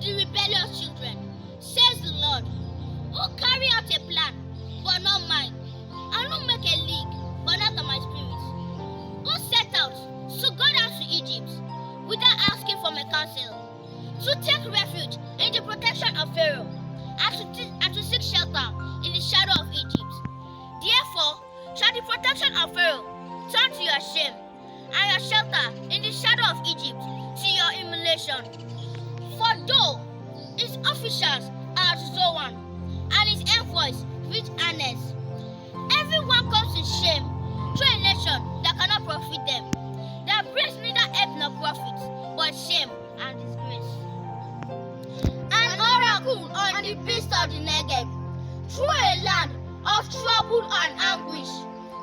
the rebellious children, says the Lord, who carry out a plan, but not mine, and who make a league, but not of my spirit, who set out to go down to Egypt without asking for my counsel, to take refuge in the protection of Pharaoh, and to seek shelter in the shadow of Egypt. Therefore shall the protection of Pharaoh turn to your shame, and your shelter in the shadow of Egypt to your humiliation. For though his officials are Zoan, and his envoys reach Anes, everyone comes to shame through a nation that cannot profit them, that brings neither help nor profit, but shame and disgrace. An oracle on the beast of the Negev, through a land of trouble and anguish.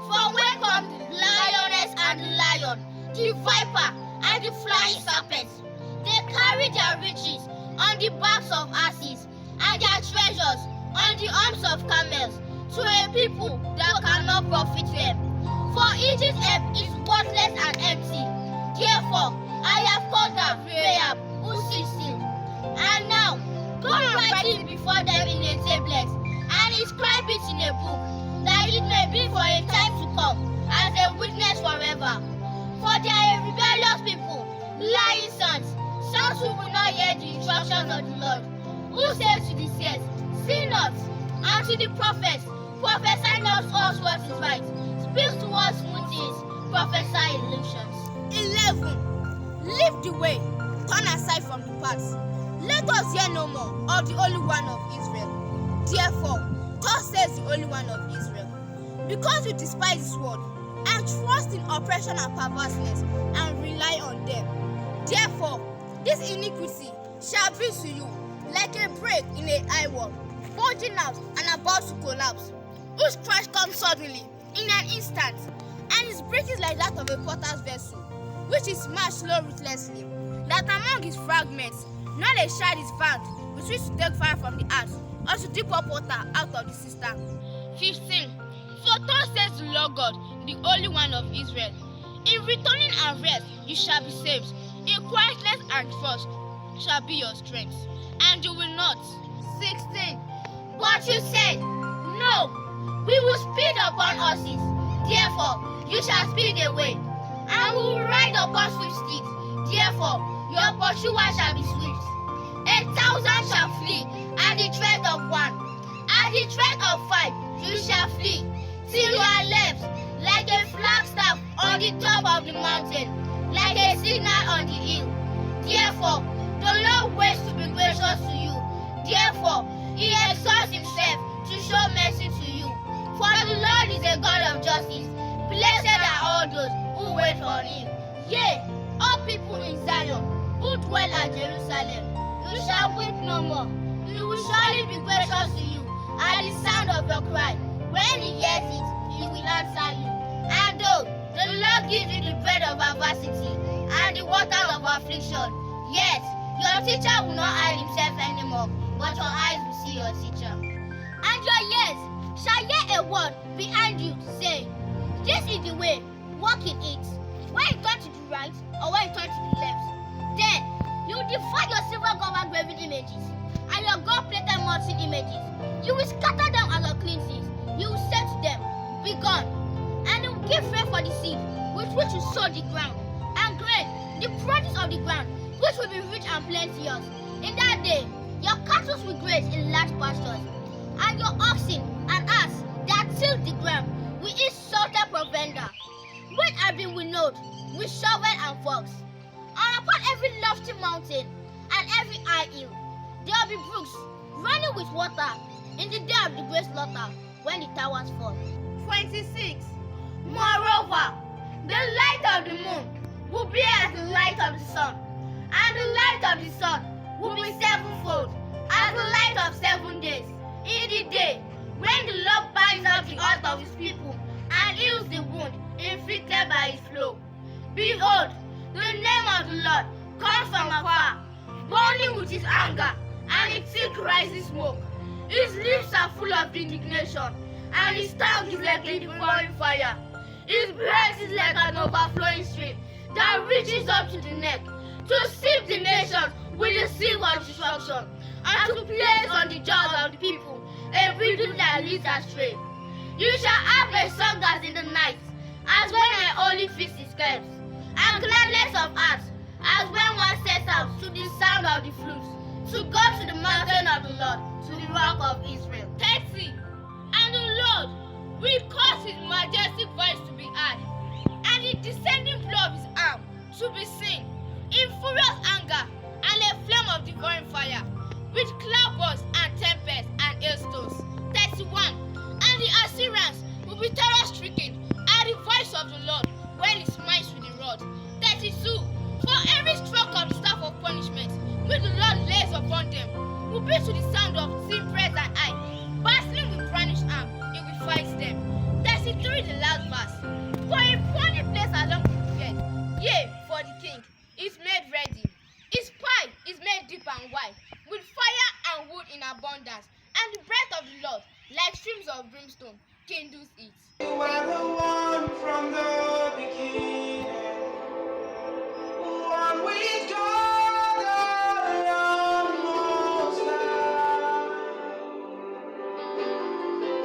From where come the lioness and the lion, the viper and the flying serpent? They carry their riches on the backs of asses, and their treasures on the arms of camels, to a people that cannot profit them. For Egypt's help is worthless and empty. Therefore I have called down Rahab, who sits still. And now go and write it before them in a tablet, and inscribe it in a book, that it may be for a time to come, as a witness forever. For they are a rebellious people, lying sons who will not hear the instructions of the Lord, who says to the seers, see not, and to the prophets, prophesy not to us what is right, speak to us smooth things, prophesy illusions. 11. Leave the way, turn aside from the path. Let us hear no more of the Holy One of Israel. Therefore, thus says the Holy One of Israel, because you despise His word, and trust in oppression and perverseness, and rely on them, therefore this iniquity shall be to you like a break in a high wall, bulging out and about to collapse, whose crash comes suddenly in an instant, and its break is like that of a potter's vessel, which is smashed slow ruthlessly, that among its fragments not a shard is found with which to take fire from the earth, or to dip up water out of the cistern. 15. For thus says the Lord God, the Holy One of Israel, in returning and rest you shall be saved, in quietness and trust shall be your strength, and you will not. 16. But you said, no, we will speed upon horses, therefore you shall speed away, and we will ride upon swift steeds, therefore your pursuer shall be swift. 1,000 shall flee at the tread of one, at the tread of 5 you shall flee, till you are left like a flagstaff on the top of the mountain, like a signal on the hill. Therefore the Lord waits to be gracious to you, therefore He exalts Himself to show mercy to you. For the Lord is a God of justice. Blessed are all those who wait for Him. Yea, all people in Zion who dwell at Jerusalem, you shall weep no more. He will surely be gracious to you at the sound of your cry. When He hears it, He will answer you. And though the Lord gives you the bread of adversity and the water of affliction, yet your teacher will not hide himself anymore, but your eyes will see your teacher. And your ears shall hear a word behind you saying, this is the way, walk in it. When you turn to the right or when you turn to the left, then you will defy your silver covered graven images and your gold-plated molten images. You will scatter them as unclean things. You will say to them, be gone. And you will give rain for the seed with which you sow the ground, and grain, the produce of the ground, which will be rich and plenteous. In that day, your cattle will graze in large pastures, and your oxen and ass that till the ground will eat salted provender, which have been winnowed with shovel and forks. And upon every lofty mountain and every high hill, there will be brooks running with water in the day of the great slaughter, when the towers fall. 26. Moreover, the light of the moon will be as the light of the sun, and the light of the sun will be sevenfold, as the light of 7 days, in the day when the Lord binds up the heart of His people and heals the wound inflicted by His flow. Behold, the name of the Lord comes from afar, burning with His anger, and His thick rising smoke. His lips are full of indignation, and His tongue is like a devouring fire. His breath is like an overflowing stream that reaches up to the neck, to sweep the nations with the seal of destruction, and to place on the jaws of the people a bridle that leads astray. You shall have a song as in the night, as when a holy feast is kept, and gladness of heart, as when one sets out to the sound of the flute, to go to the mountain of the Lord, to the rock of Israel. 30. And the Lord will cause his majestic voice to be heard, and the descending blow of his arm to be seen, in furious anger and a flame of devouring fire, with cloudbursts and tempests and hailstones. 31. And the Assyrians will be terror-stricken at the voice of the Lord when he smites with the rod. 32. For every stroke of the staff of punishment which the Lord lays upon them will be to the sound of thin breath and eye. Bustling with brandished arm, he will fight them. 33. The last verse. For a bony place has not been prepared, yea, for the king is made ready. His pie is made deep and wide, with fire and wood in abundance, and the breath of the Lord, like streams of brimstone, kindles it. You are the one from the beginning.